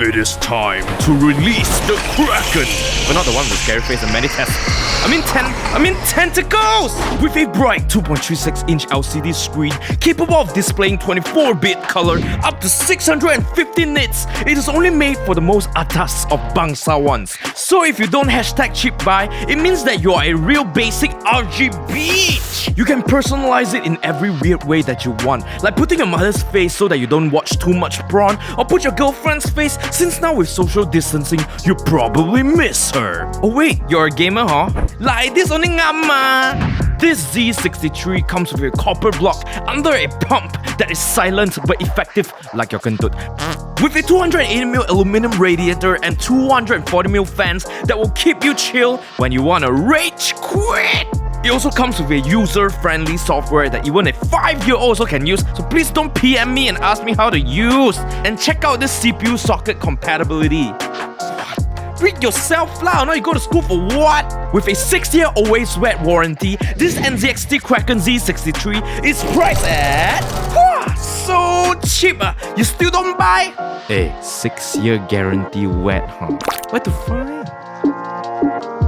It is time to release the Kraken! But not the one with scary face and many tests. I mean tentacles! With a bright 2.36-inch LCD screen capable of displaying 24-bit color up to 650 nits, it is only made for the most atas of bangsa ones. So if you don't hashtag cheap buy, it means that you are a real basic RGB! You can personalize it in every weird way that you want, like putting your mother's face so that you don't watch too much porn, or put your girlfriend's face since now with social distancing, you probably miss her. Oh wait, you're a gamer, huh? Like this only ngama. This Z63 comes with a copper block under a pump that is silent but effective like your kentut. With a 280mm aluminum radiator and 240mm fans that will keep you chill when you wanna rage quit. It also comes with a user-friendly software that even a 5-year-old also can use, so please don't PM me and ask me how to use. And check out this CPU socket compatibility. Read yourself lah, now you go to school for what? With a 6-year always wet warranty, this NZXT Kraken Z63 is priced at... so cheap you still don't buy? Hey, 6-year guarantee wet, huh? Where to find?